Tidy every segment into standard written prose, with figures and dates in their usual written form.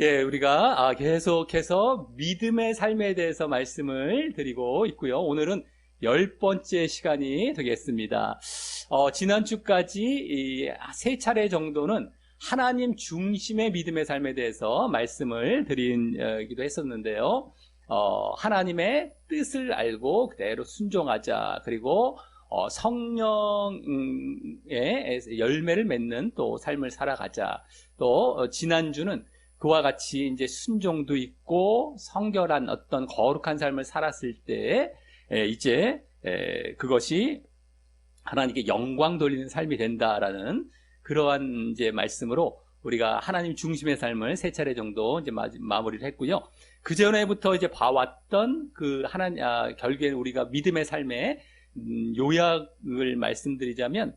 예, 우리가 계속해서 믿음의 삶에 대해서 말씀을 드리고 있고요. 오늘은 10번째 시간이 되겠습니다. 지난주까지 세 차례 정도는 하나님 중심의 믿음의 삶에 대해서 말씀을 드리기도 했었는데요. 하나님의 뜻을 알고 그대로 순종하자. 그리고 성령의 열매를 맺는 또 삶을 살아가자. 또 지난주는 그와 같이 이제 순종도 있고 성결한 어떤 거룩한 삶을 살았을 때 이제 그것이 하나님께 영광 돌리는 삶이 된다라는 그러한 이제 말씀으로 우리가 하나님 중심의 삶을 세 차례 정도 이제 마무리를 했고요. 그 전에부터 이제 봐왔던 그 결국에 우리가 믿음의 삶의 요약을 말씀드리자면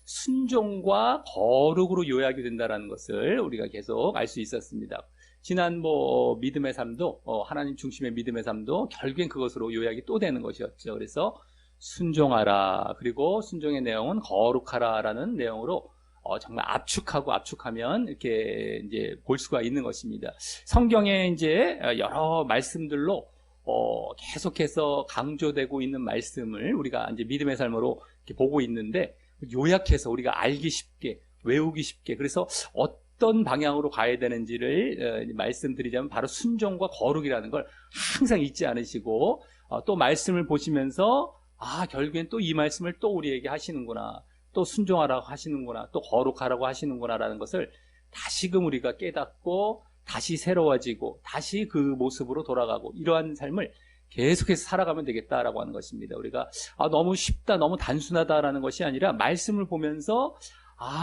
순종과 거룩으로 요약이 된다는 것을 우리가 계속 알 수 있었습니다. 지난 믿음의 삶도 하나님 중심의 믿음의 삶도 결국엔 그것으로 요약이 또 되는 것이었죠. 그래서 순종하라, 그리고 순종의 내용은 거룩하라라는 내용으로 정말 압축하면 이렇게 이제 볼 수가 있는 것입니다. 성경에 이제 여러 말씀들로 계속해서 강조되고 있는 말씀을 우리가 이제 믿음의 삶으로 이렇게 보고 있는데, 요약해서 우리가 알기 쉽게, 외우기 쉽게, 그래서 어떤 방향으로 가야 되는지를 말씀드리자면 바로 순종과 거룩이라는 걸 항상 잊지 않으시고, 또 말씀을 보시면서 결국엔 또 이 말씀을 또 우리에게 하시는구나, 또 순종하라고 하시는구나, 또 거룩하라고 하시는구나라는 것을 다시금 우리가 깨닫고 다시 새로워지고 다시 그 모습으로 돌아가고, 이러한 삶을 계속해서 살아가면 되겠다라고 하는 것입니다. 우리가 너무 쉽다, 너무 단순하다라는 것이 아니라 말씀을 보면서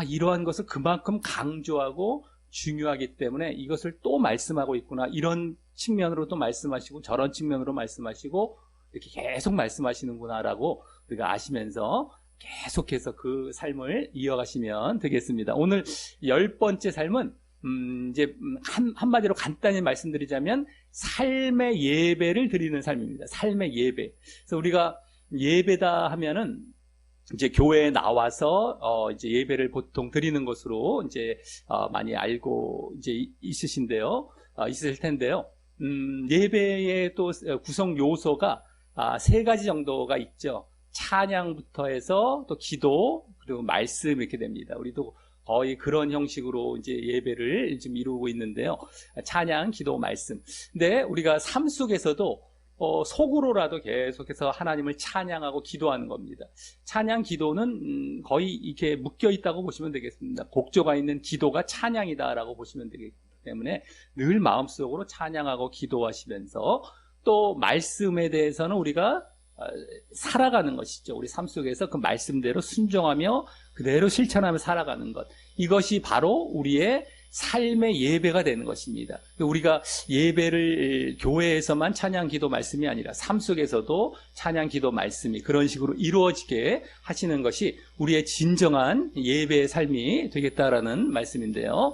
이러한 것을 그만큼 강조하고 중요하기 때문에 이것을 또 말씀하고 있구나, 이런 측면으로도 말씀하시고 저런 측면으로 말씀하시고 이렇게 계속 말씀하시는구나라고 우리가 아시면서 계속해서 그 삶을 이어가시면 되겠습니다. 오늘 10번째 삶은 이제 한마디로 간단히 말씀드리자면 삶의 예배를 드리는 삶입니다. 삶의 예배. 그래서 우리가 예배다 하면은 이제 교회에 나와서 이제 예배를 보통 드리는 것으로 이제 많이 알고 이제 있으실 텐데요. 예배의 또 구성 요소가 세 가지 정도가 있죠. 찬양부터 해서 또 기도, 그리고 말씀, 이렇게 됩니다. 우리도 거의 그런 형식으로 이제 예배를 지금 이루고 있는데요. 찬양, 기도, 말씀. 근데 우리가 삶 속에서도 속으로라도 계속해서 하나님을 찬양하고 기도하는 겁니다. 찬양, 기도는 거의 이렇게 묶여 있다고 보시면 되겠습니다. 곡조가 있는 기도가 찬양이다라고 보시면 되기 때문에 늘 마음속으로 찬양하고 기도하시면서, 또 말씀에 대해서는 우리가 살아가는 것이죠. 우리 삶 속에서 그 말씀대로 순종하며 그대로 실천하며 살아가는 것, 이것이 바로 우리의 삶의 예배가 되는 것입니다. 우리가 예배를 교회에서만 찬양, 기도, 말씀이 아니라 삶 속에서도 찬양, 기도, 말씀이 그런 식으로 이루어지게 하시는 것이 우리의 진정한 예배의 삶이 되겠다라는 말씀인데요.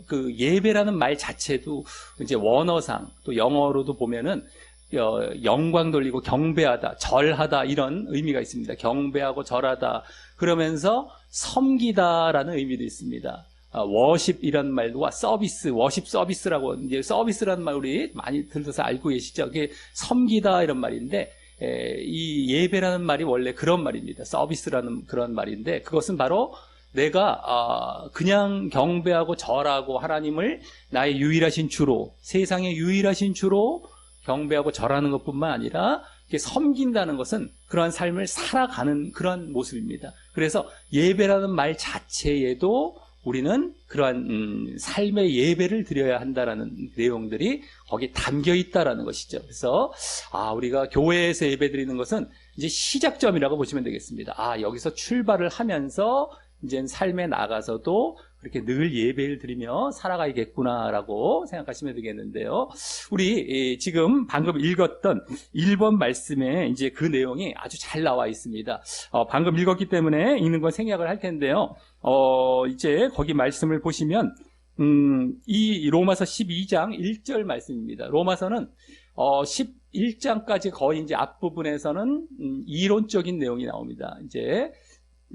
그 예배라는 말 자체도 이제 원어상 또 영어로도 보면은 영광 돌리고 경배하다, 절하다, 이런 의미가 있습니다. 경배하고 절하다, 그러면서 섬기다라는 의미도 있습니다. 워십 이런 말과 서비스, 워십 서비스라고, 이제 서비스라는 말 우리 많이 들어서 알고 계시죠? 그게 섬기다 이런 말인데, 이 예배라는 말이 원래 그런 말입니다. 서비스라는 그런 말인데, 그것은 바로 내가 그냥 경배하고 절하고 하나님을 나의 유일하신 주로, 세상의 유일하신 주로 경배하고 절하는 것뿐만 아니라 섬긴다는 것은 그러한 삶을 살아가는 그런 모습입니다. 그래서 예배라는 말 자체에도 우리는 그러한 삶의 예배를 드려야 한다라는 내용들이 거기에 담겨 있다라는 것이죠. 그래서 우리가 교회에서 예배 드리는 것은 이제 시작점이라고 보시면 되겠습니다. 여기서 출발을 하면서 이제 삶에 나가서도 그렇게 늘 예배를 드리며 살아가야겠구나라고 생각하시면 되겠는데요. 우리 지금 방금 읽었던 1번 말씀에 이제 그 내용이 아주 잘 나와 있습니다. 방금 읽었기 때문에 읽는 건 생략을 할 텐데요. 이제 거기 말씀을 보시면 이 로마서 12장 1절 말씀입니다. 로마서는 11장까지 거의 이제 앞부분에서는 이론적인 내용이 나옵니다. 이제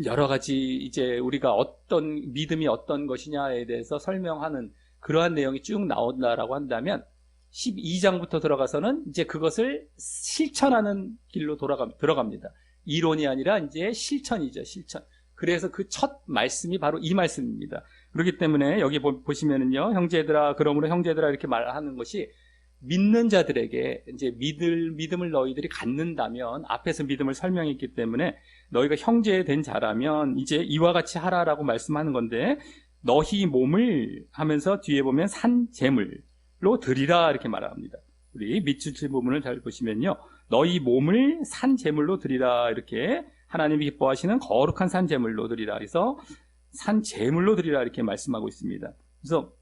여러 가지 이제 우리가 어떤 믿음이 어떤 것이냐에 대해서 설명하는 그러한 내용이 쭉 나온다라고 한다면 12장부터 들어가서는 이제 그것을 실천하는 길로 들어갑니다. 이론이 아니라 이제 실천이죠, 실천. 그래서 그 첫 말씀이 바로 이 말씀입니다. 그렇기 때문에 여기 보시면은요, 형제들아, 그러므로 형제들아 이렇게 말하는 것이 믿는 자들에게 이제 믿음을 너희들이 갖는다면, 앞에서 믿음을 설명했기 때문에 너희가 형제 된 자라면 이제 이와 같이 하라라고 말씀하는 건데, 너희 몸을 하면서 뒤에 보면 산 제물로 드리라 이렇게 말합니다. 우리 밑줄 부분을 잘 보시면요, 너희 몸을 산 제물로 드리라, 이렇게 하나님이 기뻐하시는 거룩한 산 제물로 드리라, 그래서 산 제물로 드리라 이렇게 말씀하고 있습니다. 그래서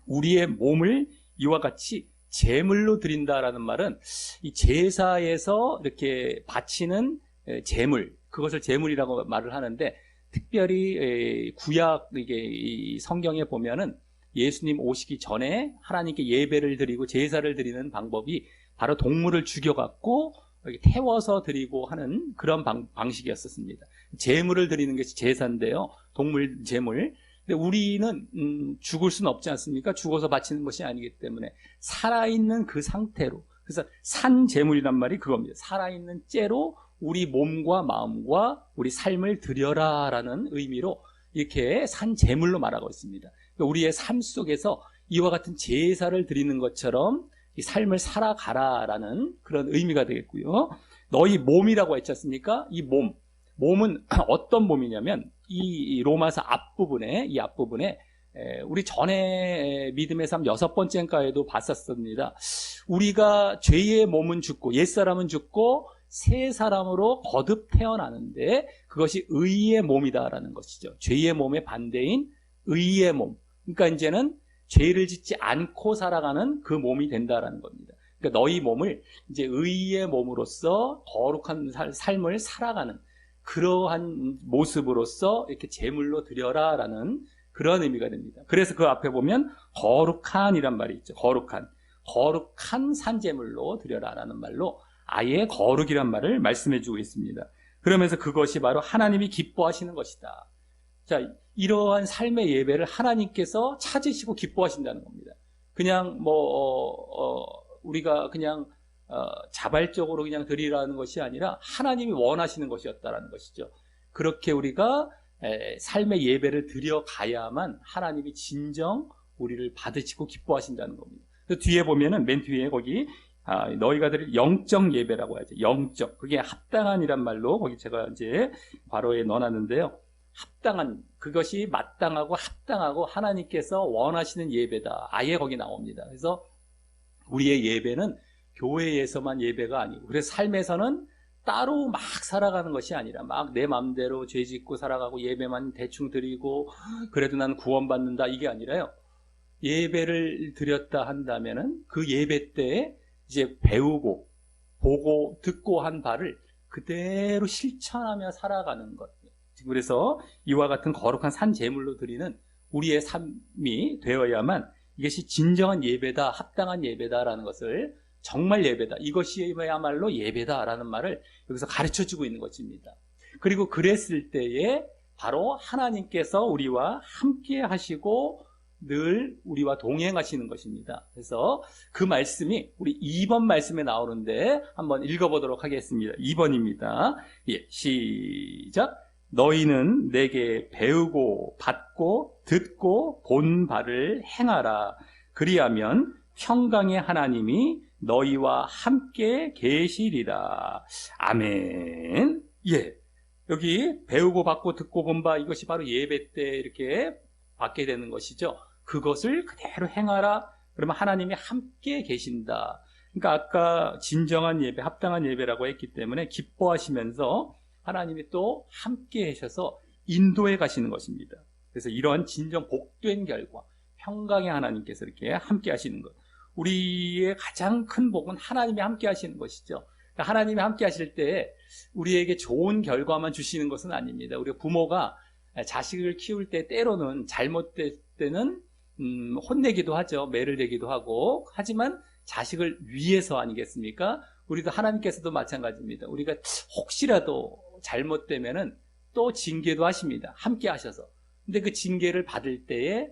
우리의 몸을 이와 같이 제물로 드린다라는 말은 이 제사에서 이렇게 바치는 제물, 그것을 제물이라고 말을 하는데, 특별히 구약 이 성경에 보면은 예수님 오시기 전에 하나님께 예배를 드리고 제사를 드리는 방법이 바로 동물을 죽여갖고 태워서 드리고 하는 그런 방식이었었습니다. 제물을 드리는 것이 제사인데요, 동물 제물. 근데 우리는 죽을 수는 없지 않습니까? 죽어서 바치는 것이 아니기 때문에 살아있는 그 상태로, 그래서 산 제물이란 말이 그겁니다. 살아있는 째로 우리 몸과 마음과 우리 삶을 드려라라는 의미로 이렇게 산 제물로 말하고 있습니다. 그러니까 우리의 삶 속에서 이와 같은 제사를 드리는 것처럼 이 삶을 살아가라라는 그런 의미가 되겠고요. 너희 몸이라고 했지 않습니까? 이 몸은 어떤 몸이냐면 이 로마서 앞부분에, 우리 전에 믿음의 삶 6번째인가에도 봤었습니다. 우리가 죄의 몸은 죽고 옛사람은 죽고 새 사람으로 거듭 태어나는데 그것이 의의 몸이다라는 것이죠. 죄의 몸의 반대인 의의 몸. 그러니까 이제는 죄를 짓지 않고 살아가는 그 몸이 된다라는 겁니다. 그러니까 너희 몸을 이제 의의 몸으로서 거룩한 삶을 살아가는 그러한 모습으로서 이렇게 제물로 드려라라는 그런 의미가 됩니다. 그래서 그 앞에 보면 거룩한이란 말이 있죠. 거룩한 산제물로 드려라라는 말로 아예 거룩이란 말을 말씀해 주고 있습니다. 그러면서 그것이 바로 하나님이 기뻐하시는 것이다. 자, 이러한 삶의 예배를 하나님께서 찾으시고 기뻐하신다는 겁니다. 그냥 우리가 그냥 자발적으로 그냥 드리라는 것이 아니라 하나님이 원하시는 것이었다라는 것이죠. 그렇게 우리가 삶의 예배를 드려가야만 하나님이 진정 우리를 받으시고 기뻐하신다는 겁니다. 그래서 뒤에 보면은 맨 뒤에 거기 너희가 드릴 영적 예배라고 하죠. 영적. 그게 합당한이란 말로 거기 제가 이제 괄호에 넣어놨는데요. 합당한, 그것이 마땅하고 합당하고 하나님께서 원하시는 예배다. 아예 거기 나옵니다. 그래서 우리의 예배는 교회에서만 예배가 아니고, 그래서 삶에서는 따로 막 살아가는 것이 아니라 막 내 마음대로 죄 짓고 살아가고 예배만 대충 드리고 그래도 난 구원받는다, 이게 아니라요. 예배를 드렸다 한다면은 그 예배 때에 이제 배우고 보고 듣고 한 바를 그대로 실천하며 살아가는 것. 그래서 이와 같은 거룩한 산 제물로 드리는 우리의 삶이 되어야만 이것이 진정한 예배다, 합당한 예배다라는 것을, 정말 예배다, 이것이야말로 예배다라는 말을 여기서 가르쳐주고 있는 것입니다. 그리고 그랬을 때에 바로 하나님께서 우리와 함께 하시고 늘 우리와 동행하시는 것입니다. 그래서 그 말씀이 우리 2번 말씀에 나오는데 한번 읽어보도록 하겠습니다. 2번입니다. 예, 시작. 너희는 내게 배우고 받고 듣고 본 바를 행하라. 그리하면 평강의 하나님이 너희와 함께 계시리라. 아멘. 예, 여기 배우고 받고 듣고 본 바, 이것이 바로 예배 때 이렇게 받게 되는 것이죠. 그것을 그대로 행하라. 그러면 하나님이 함께 계신다. 그러니까 아까 진정한 예배, 합당한 예배라고 했기 때문에 기뻐하시면서 하나님이 또 함께 하셔서 인도해 가시는 것입니다. 그래서 이러한 진정 복된 결과, 평강의 하나님께서 이렇게 함께 하시는 것. 우리의 가장 큰 복은 하나님이 함께 하시는 것이죠. 그러니까 하나님이 함께 하실 때 우리에게 좋은 결과만 주시는 것은 아닙니다. 우리 부모가 자식을 키울 때 때로는 잘못될 때는 혼내기도 하죠. 매를 대기도 하고. 하지만 자식을 위해서 아니겠습니까? 우리도 하나님께서도 마찬가지입니다. 우리가 혹시라도 잘못되면은 또 징계도 하십니다. 함께 하셔서. 근데 그 징계를 받을 때에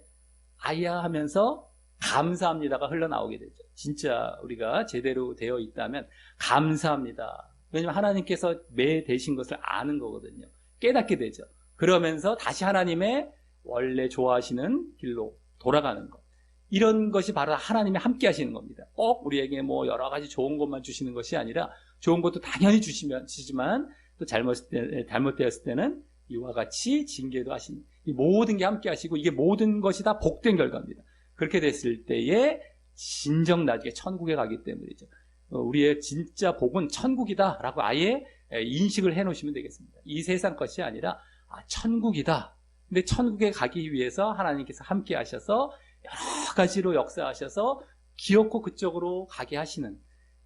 아야 하면서 감사합니다가 흘러나오게 되죠. 진짜 우리가 제대로 되어 있다면 감사합니다. 왜냐하면 하나님께서 매 되신 것을 아는 거거든요. 깨닫게 되죠. 그러면서 다시 하나님의 원래 좋아하시는 길로 돌아가는 것. 이런 것이 바로 하나님이 함께 하시는 겁니다. 꼭 우리에게 뭐 여러 가지 좋은 것만 주시는 것이 아니라 좋은 것도 당연히 주시지만 또 잘못되었을 때는 이와 같이 징계도 하시는, 이 모든 게 함께 하시고 이게 모든 것이 다 복된 결과입니다. 그렇게 됐을 때에 진정 나중에 천국에 가기 때문이죠. 우리의 진짜 복은 천국이다라고 아예 인식을 해놓으시면 되겠습니다. 이 세상 것이 아니라 천국이다. 근데 천국에 가기 위해서 하나님께서 함께 하셔서 여러 가지로 역사하셔서 기어코 그쪽으로 가게 하시는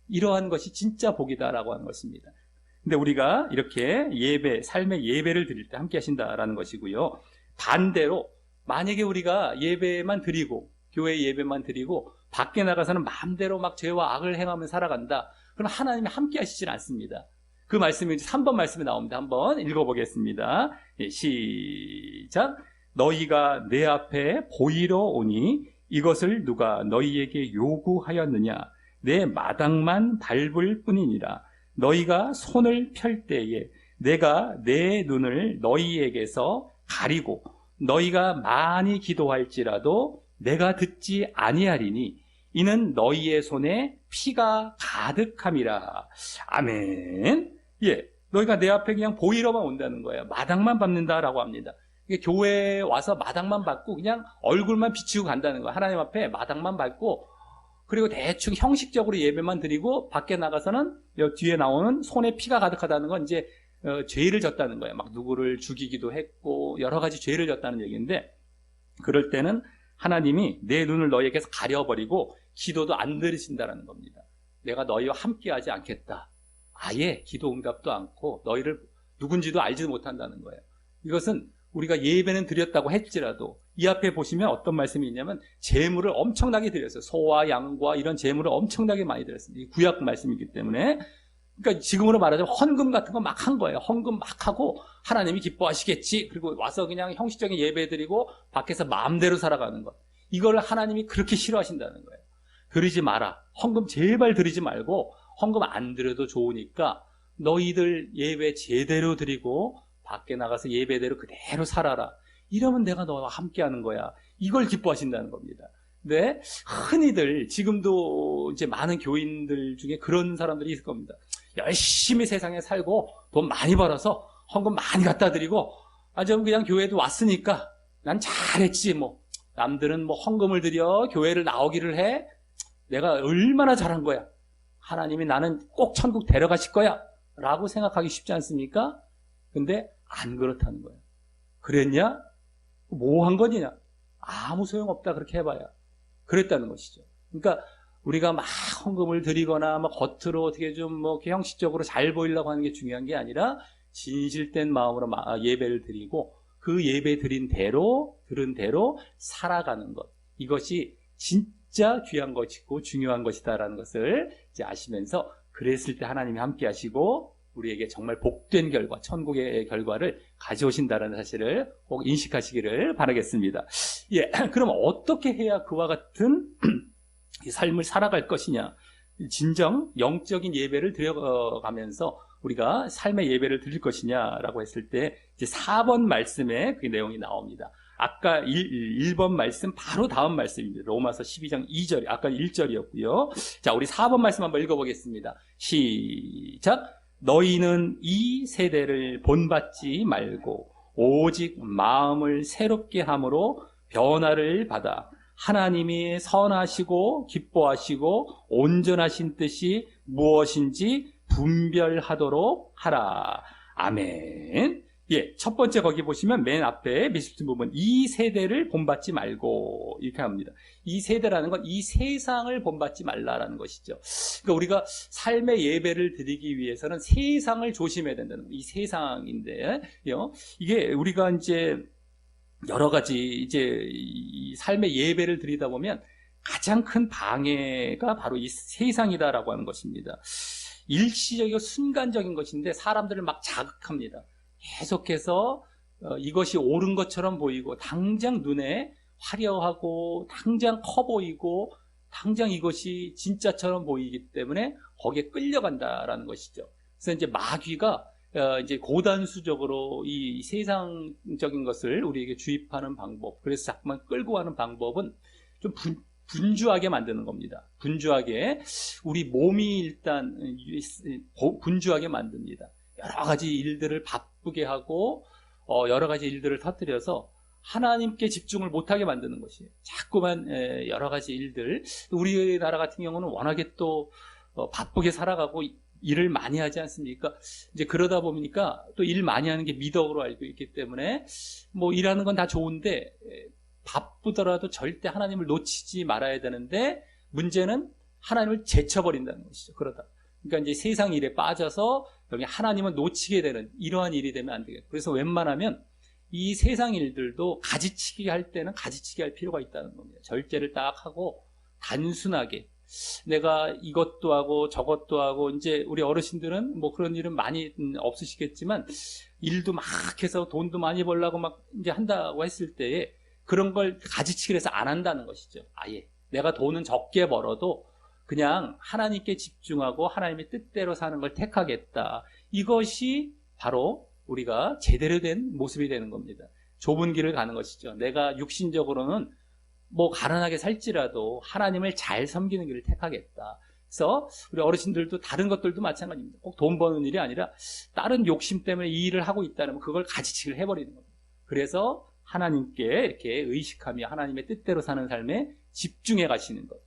이러한 것이 진짜 복이다라고 하는 것입니다. 근데 우리가 이렇게 예배, 삶의 예배를 드릴 때 함께 하신다라는 것이고요. 반대로 만약에 우리가 예배만 드리고 교회 예배만 드리고 밖에 나가서는 마음대로 막 죄와 악을 행하며 살아간다. 그럼 하나님이 함께 하시질 않습니다. 그 말씀이 3번 말씀에 나옵니다. 한번 읽어보겠습니다. 시작. 너희가 내 앞에 보이러 오니 이것을 누가 너희에게 요구하였느냐? 내 마당만 밟을 뿐이니라. 너희가 손을 펼 때에 내가 내 눈을 너희에게서 가리고 너희가 많이 기도할지라도 내가 듣지 아니하리니 이는 너희의 손에 피가 가득함이라. 아멘. 예, 너희가 내 앞에 그냥 보이러만 온다는 거예요. 마당만 밟는다라고 합니다. 교회에 와서 마당만 밟고 그냥 얼굴만 비치고 간다는 거예요. 하나님 앞에 마당만 밟고 그리고 대충 형식적으로 예배만 드리고 밖에 나가서는 뒤에 나오는 손에 피가 가득하다는 건 이제 죄를 졌다는 거예요. 막 누구를 죽이기도 했고 여러 가지 죄를 졌다는 얘기인데, 그럴 때는 하나님이 내 눈을 너희에게서 가려버리고 기도도 안 들으신다는 겁니다. 내가 너희와 함께하지 않겠다. 아예 기도 응답도 않고 너희를 누군지도 알지도 못한다는 거예요. 이것은 우리가 예배는 드렸다고 할지라도 이 앞에 보시면 어떤 말씀이 있냐면 제물을 엄청나게 드렸어요. 소와 양과 이런 제물을 엄청나게 많이 드렸습니다. 이 구약 말씀이기 때문에, 그러니까 지금으로 말하자면 헌금 같은 거 막 한 거예요. 헌금 막 하고 하나님이 기뻐하시겠지. 그리고 와서 그냥 형식적인 예배 드리고 밖에서 마음대로 살아가는 것. 이걸 하나님이 그렇게 싫어하신다는 거예요. 드리지 마라. 헌금 제발 드리지 말고 헌금 안 드려도 좋으니까 너희들 예배 제대로 드리고 밖에 나가서 예배대로 그대로 살아라. 이러면 내가 너와 함께하는 거야. 이걸 기뻐하신다는 겁니다. 근데 흔히들 지금도 이제 많은 교인들 중에 그런 사람들이 있을 겁니다. 열심히 세상에 살고 돈 많이 벌어서 헌금 많이 갖다 드리고 좀 그냥 교회도 왔으니까 난 잘했지 뭐. 남들은 뭐 헌금을 드려 교회를 나오기를 해. 내가 얼마나 잘한 거야. 하나님이 나는 꼭 천국 데려가실 거야 라고 생각하기 쉽지 않습니까? 근데 안 그렇다는 거예요. 그랬냐? 뭐 한 거냐? 아무 소용없다 그렇게 해봐야. 그랬다는 것이죠. 그러니까 우리가 막 헌금을 드리거나 막 겉으로 어떻게 좀 뭐 형식적으로 잘 보이려고 하는 게 중요한 게 아니라 진실된 마음으로 예배를 드리고 그 예배 드린 대로 들은 대로 살아가는 것. 이것이 진짜 귀한 것이고 중요한 것이다라는 것을 이제 아시면서 그랬을 때 하나님이 함께 하시고 우리에게 정말 복된 결과, 천국의 결과를 가져오신다는 사실을 꼭 인식하시기를 바라겠습니다. 예, 그럼 어떻게 해야 그와 같은 삶을 살아갈 것이냐? 진정 영적인 예배를 드려가면서 우리가 삶의 예배를 드릴 것이냐라고 했을 때 이제 4번 말씀에 그 내용이 나옵니다. 아까 1번 말씀 바로 다음 말씀입니다. 로마서 12장 2절, 아까 1절이었고요. 자, 우리 4번 말씀 한번 읽어보겠습니다. 시작. 너희는 이 세대를 본받지 말고 오직 마음을 새롭게 함으로 변화를 받아 하나님이 선하시고 기뻐하시고 온전하신 뜻이 무엇인지 분별하도록 하라. 아멘. 예, 첫 번째 거기 보시면 맨 앞에 미술진 부분 이 세대를 본받지 말고 이렇게 합니다. 이 세대라는 건 이 세상을 본받지 말라라는 것이죠. 그러니까 우리가 삶의 예배를 드리기 위해서는 세상을 조심해야 된다는 거예요. 이 세상인데 이게 우리가 이제 여러 가지 이제 이 삶의 예배를 드리다 보면 가장 큰 방해가 바로 이 세상이다라고 하는 것입니다. 일시적이고 순간적인 것인데 사람들을 막 자극합니다. 계속해서 이것이 옳은 것처럼 보이고 당장 눈에 화려하고 당장 커 보이고 당장 이것이 진짜처럼 보이기 때문에 거기에 끌려간다라는 것이죠. 그래서 이제 마귀가 이제 고단수적으로 이 세상적인 것을 우리에게 주입하는 방법, 그래서 자꾸만 끌고 가는 방법은 좀 분주하게 만드는 겁니다. 분주하게 우리 몸이 일단 분주하게 만듭니다. 여러 가지 일들을 바쁘게 하고 여러 가지 일들을 터뜨려서 하나님께 집중을 못하게 만드는 것이에요. 자꾸만 여러 가지 일들, 우리나라 같은 경우는 워낙에 또 바쁘게 살아가고 일을 많이 하지 않습니까? 이제 그러다 보니까 또 일 많이 하는 게 미덕으로 알고 있기 때문에 뭐 일하는 건 다 좋은데 바쁘더라도 절대 하나님을 놓치지 말아야 되는데 문제는 하나님을 제쳐버린다는 것이죠. 그러다. 그러니까 이제 세상 일에 빠져서 여기 하나님을 놓치게 되는 이러한 일이 되면 안 되겠죠. 그래서 웬만하면 이 세상 일들도 가지치기 할 때는 가지치기 할 필요가 있다는 겁니다. 절제를 딱 하고 단순하게 내가 이것도 하고 저것도 하고, 이제 우리 어르신들은 뭐 그런 일은 많이 없으시겠지만 일도 막 해서 돈도 많이 벌려고 막 이제 한다고 했을 때에 그런 걸 가지치기를 해서 안 한다는 것이죠. 아예 내가 돈은 적게 벌어도 그냥 하나님께 집중하고 하나님의 뜻대로 사는 걸 택하겠다. 이것이 바로 우리가 제대로 된 모습이 되는 겁니다. 좁은 길을 가는 것이죠. 내가 육신적으로는 뭐 가난하게 살지라도 하나님을 잘 섬기는 길을 택하겠다. 그래서 우리 어르신들도 다른 것들도 마찬가지입니다. 꼭 돈 버는 일이 아니라 다른 욕심 때문에 이 일을 하고 있다면 그걸 가지치기를 해버리는 겁니다. 그래서 하나님께 이렇게 의식하며 하나님의 뜻대로 사는 삶에 집중해 가시는 것.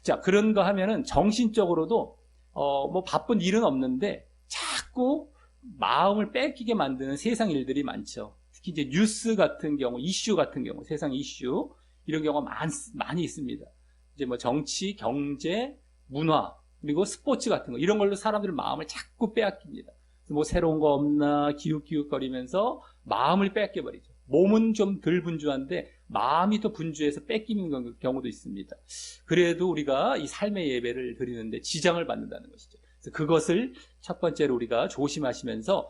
자, 그런 거 하면은 정신적으로도 뭐 바쁜 일은 없는데 자꾸 마음을 뺏기게 만드는 세상 일들이 많죠. 특히 이제 뉴스 같은 경우, 이슈 같은 경우, 세상 이슈 이런 경우가 많이 있습니다. 이제 뭐 정치, 경제, 문화, 그리고 스포츠 같은 거, 이런 걸로 사람들 마음을 자꾸 빼앗깁니다. 뭐 새로운 거 없나 기웃기웃거리면서 마음을 뺏겨버리죠. 몸은 좀 덜 분주한데 마음이 더 분주해서 뺏기는 경우도 있습니다. 그래도 우리가 이 삶의 예배를 드리는데 지장을 받는다는 것이죠. 그래서 그것을 첫 번째로 우리가 조심하시면서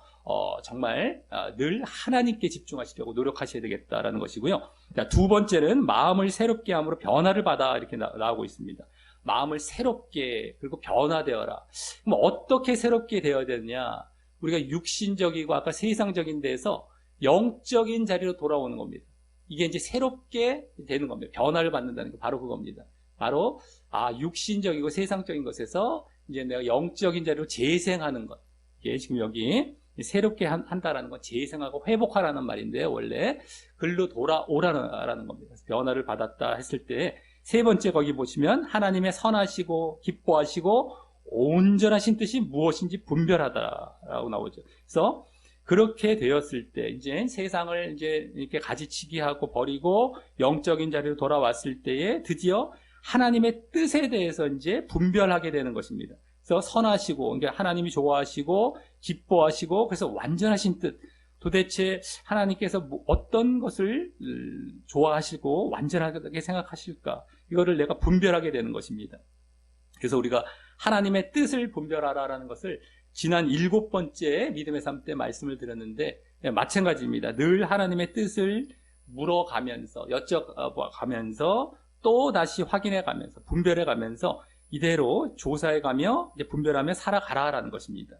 정말 늘 하나님께 집중하시려고 노력하셔야 되겠다라는 것이고요. 자, 두 번째는 마음을 새롭게 함으로 변화를 받아, 이렇게 나오고 있습니다. 마음을 새롭게, 그리고 변화되어라. 그럼 어떻게 새롭게 되어야 되느냐? 우리가 육신적이고 아까 세상적인 데에서 영적인 자리로 돌아오는 겁니다. 이게 이제 새롭게 되는 겁니다. 변화를 받는다는 게 바로 그겁니다. 바로 육신적이고 세상적인 것에서 이제 내가 영적인 자리로 재생하는 것. 이게 지금 여기 새롭게 한다라는 건 재생하고 회복하라는 말인데요. 원래 글로 돌아오라는 겁니다. 변화를 받았다 했을 때 세 번째 거기 보시면 하나님의 선하시고 기뻐하시고 온전하신 뜻이 무엇인지 분별하다라고 나오죠. 그래서 그렇게 되었을 때 이제 세상을 이제 이렇게 가지치기 하고 버리고 영적인 자리로 돌아왔을 때에 드디어 하나님의 뜻에 대해서 이제 분별하게 되는 것입니다. 그래서 선하시고, 그러니까 하나님이 좋아하시고 기뻐하시고, 그래서 완전하신 뜻. 도대체 하나님께서 어떤 것을 좋아하시고 완전하게 생각하실까? 이거를 내가 분별하게 되는 것입니다. 그래서 우리가 하나님의 뜻을 분별하라라는 것을 지난 7번째 믿음의 삶 때 말씀을 드렸는데 마찬가지입니다. 늘 하나님의 뜻을 물어가면서 여쭤가면서 또 다시 확인해가면서 분별해가면서 이대로 조사해가며 이제 분별하며 살아가라라는 것입니다.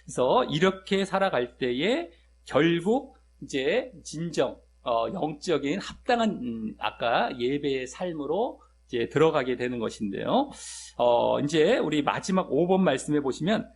그래서 이렇게 살아갈 때에 결국 이제 진정 영적인 합당한 아까 예배의 삶으로 이제 들어가게 되는 것인데요. 이제 우리 마지막 5번 말씀해 보시면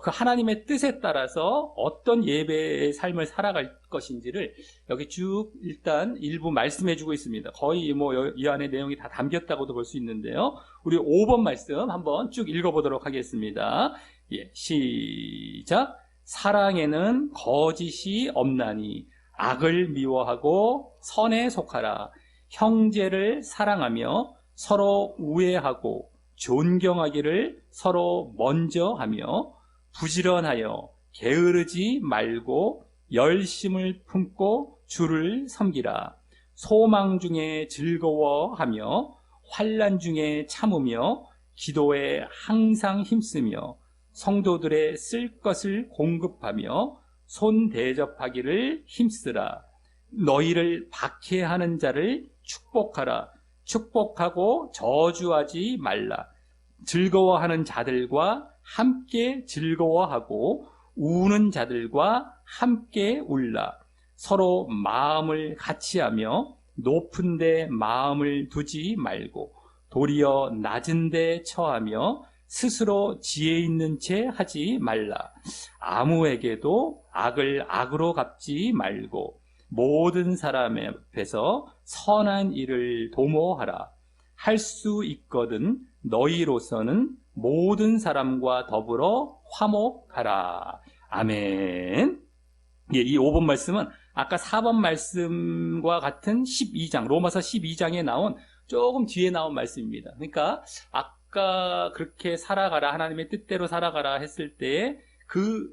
그 하나님의 뜻에 따라서 어떤 예배의 삶을 살아갈 것인지를 여기 쭉 일단 일부 말씀해 주고 있습니다. 거의 뭐 이 안에 내용이 다 담겼다고도 볼 수 있는데요. 우리 5번 말씀 한번 쭉 읽어보도록 하겠습니다. 예, 시작. 사랑에는 거짓이 없나니 악을 미워하고 선에 속하라. 형제를 사랑하며 서로 우애하고 존경하기를 서로 먼저 하며 부지런하여 게으르지 말고 열심을 품고 주를 섬기라. 소망 중에 즐거워하며 환난 중에 참으며 기도에 항상 힘쓰며 성도들의 쓸 것을 공급하며 손 대접하기를 힘쓰라. 너희를 박해하는 자를 축복하라. 축복하고 저주하지 말라. 즐거워하는 자들과 함께 즐거워하고 우는 자들과 함께 울라. 서로 마음을 같이하며 높은 데 마음을 두지 말고 도리어 낮은 데 처하며 스스로 지혜 있는 채 하지 말라. 아무에게도 악을 악으로 갚지 말고 모든 사람 앞에서 선한 일을 도모하라. 할 수 있거든 너희로서는 모든 사람과 더불어 화목하라. 아멘. 예, 이 5번 말씀은 아까 4번 말씀과 같은 12장, 로마서 12장에 나온 조금 뒤에 나온 말씀입니다. 그러니까 아까 그렇게 살아가라, 하나님의 뜻대로 살아가라 했을 때 그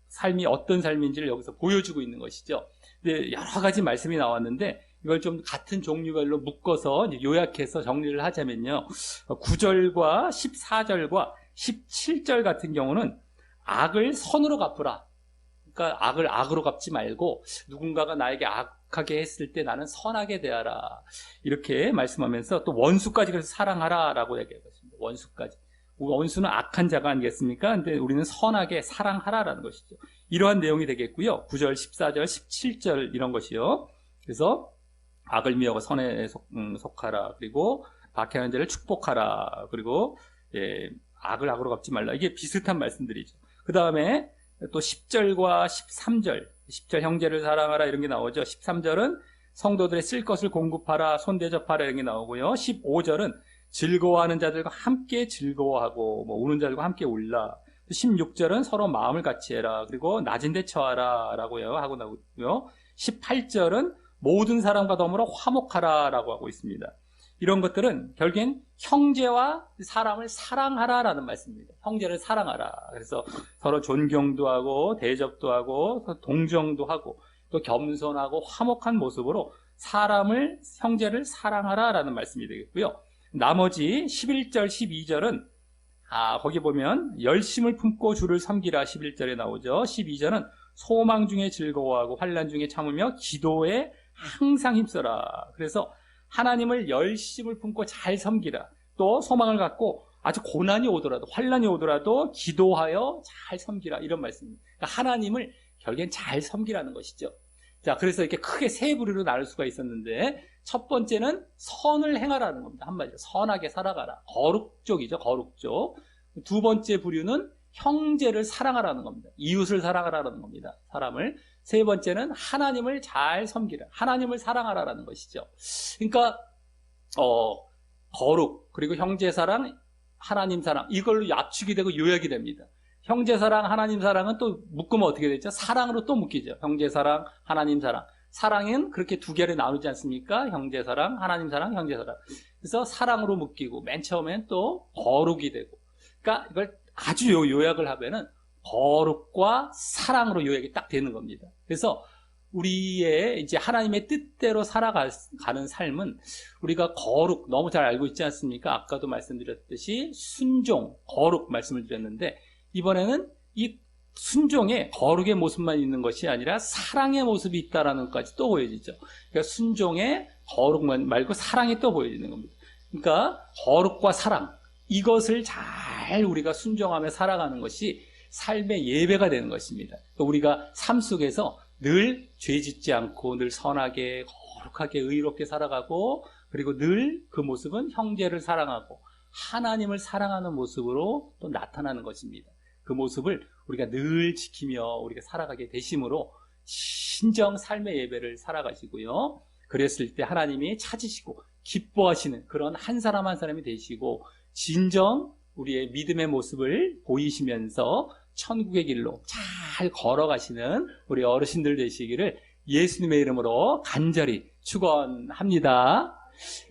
삶이 어떤 삶인지를 여기서 보여주고 있는 것이죠. 근데 여러 가지 말씀이 나왔는데 이걸 좀 같은 종류별로 묶어서 요약해서 정리를 하자면요. 9절과 14절과 17절 같은 경우는 악을 선으로 갚으라. 그러니까 악을 악으로 갚지 말고 누군가가 나에게 악하게 했을 때 나는 선하게 대하라. 이렇게 말씀하면서 또 원수까지 그래서 사랑하라라고 얘기하고 있습니다. 원수까지. 원수는 악한 자가 아니겠습니까? 근데 우리는 선하게 사랑하라라는 것이죠. 이러한 내용이 되겠고요. 9절, 14절, 17절 이런 것이요. 그래서 악을 미워하고 선에 속하라. 그리고 박해하는 자를 축복하라. 그리고 악을 악으로 갚지 말라. 이게 비슷한 말씀들이죠. 그 다음에 또 10절과 13절, 10절 형제를 사랑하라 이런 게 나오죠. 13절은 성도들의 쓸 것을 공급하라, 손대접하라 이런 게 나오고요. 15절은 즐거워하는 자들과 함께 즐거워하고 우는 자들과 함께 울라. 16절은 서로 마음을 같이 해라. 그리고 낮은 데 처하라 라고요 하고 나오고요. 18절은 모든 사람과 더불어 화목하라 라고 하고 있습니다. 이런 것들은 결국엔 형제와 사람을 사랑하라라는 말씀입니다. 형제를 사랑하라. 그래서 서로 존경도 하고 대접도 하고 동정도 하고 또 겸손하고 화목한 모습으로 사람을, 형제를 사랑하라라는 말씀이 되겠고요. 나머지 11절, 12절은 거기 보면 열심을 품고 주를 섬기라 11절에 나오죠. 12절은 소망 중에 즐거워하고 환난 중에 참으며 기도에 항상 힘써라. 그래서 하나님을 열심을 품고 잘 섬기라. 또 소망을 갖고 아주 고난이 오더라도 환난이 오더라도 기도하여 잘 섬기라. 이런 말씀입니다. 그러니까 하나님을 결국엔 잘 섬기라는 것이죠. 자, 그래서 이렇게 크게 세 부류로 나눌 수가 있었는데 첫 번째는 선을 행하라는 겁니다. 한마디로 선하게 살아가라. 거룩 쪽이죠. 거룩 쪽. 두 번째 부류는 형제를 사랑하라는 겁니다. 이웃을 사랑하라는 겁니다. 사람을. 세 번째는 하나님을 잘 섬기라. 하나님을 사랑하라는 것이죠. 그러니까 거룩 그리고 형제 사랑, 하나님 사랑 이걸로 압축이 되고 요약이 됩니다. 형제 사랑, 하나님 사랑은 또 묶으면 어떻게 되죠? 사랑으로 또 묶이죠. 형제 사랑, 하나님 사랑. 사랑은 그렇게 두 개를 나누지 않습니까? 형제 사랑, 하나님 사랑, 형제 사랑. 그래서 사랑으로 묶이고 맨 처음엔 또 거룩이 되고. 그러니까 이걸 아주 요약을 하면은 거룩과 사랑으로 요약이 딱 되는 겁니다. 그래서 우리의 이제 하나님의 뜻대로 살아가는 삶은 우리가 거룩 너무 잘 알고 있지 않습니까? 아까도 말씀드렸듯이 순종, 거룩 말씀을 드렸는데 이번에는 이 순종에 거룩의 모습만 있는 것이 아니라 사랑의 모습이 있다라는 것까지 또 보여지죠. 그러니까 순종에 거룩만 말고 사랑이 또 보여지는 겁니다. 그러니까 거룩과 사랑 이것을 잘 우리가 순종하며 살아가는 것이 삶의 예배가 되는 것입니다. 그러니까 우리가 삶 속에서 늘 죄짓지 않고 늘 선하게 거룩하게 의롭게 살아가고 그리고 늘 그 모습은 형제를 사랑하고 하나님을 사랑하는 모습으로 또 나타나는 것입니다. 그 모습을 우리가 늘 지키며 우리가 살아가게 되심으로 신정 삶의 예배를 살아가시고요. 그랬을 때 하나님이 찾으시고 기뻐하시는 그런 한 사람 한 사람이 되시고 진정 우리의 믿음의 모습을 보이시면서 천국의 길로 잘 걸어가시는 우리 어르신들 되시기를 예수님의 이름으로 간절히 축원합니다.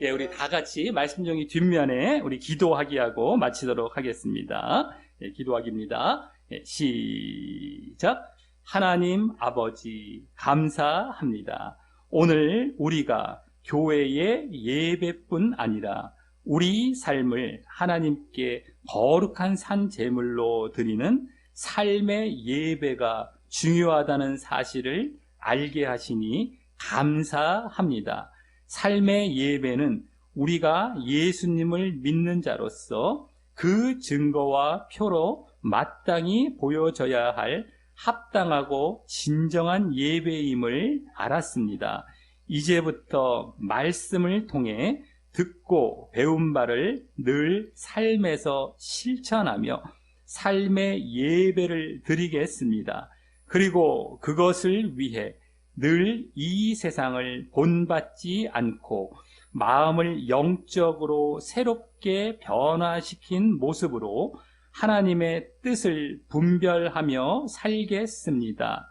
예, 우리 다 같이 말씀 정리 뒷면에 우리 기도하기 하고 마치도록 하겠습니다. 예, 기도하기입니다. 예, 시작. 하나님 아버지 감사합니다. 오늘 우리가 교회의 예배뿐 아니라 우리 삶을 하나님께 거룩한 산 제물로 드리는 삶의 예배가 중요하다는 사실을 알게 하시니 감사합니다. 삶의 예배는 우리가 예수님을 믿는 자로서 그 증거와 표로 마땅히 보여져야 할 합당하고 진정한 예배임을 알았습니다. 이제부터 말씀을 통해 듣고 배운 바를 늘 삶에서 실천하며 삶의 예배를 드리겠습니다. 그리고 그것을 위해 늘 이 세상을 본받지 않고 마음을 영적으로 새롭게 변화시킨 모습으로 하나님의 뜻을 분별하며 살겠습니다.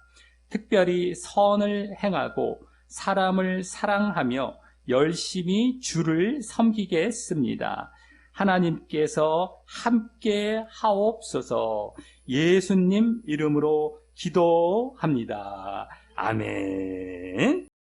특별히 선을 행하고 사람을 사랑하며 열심히 주를 섬기겠습니다. 하나님께서 함께 하옵소서. 예수님 이름으로 기도합니다. 아멘.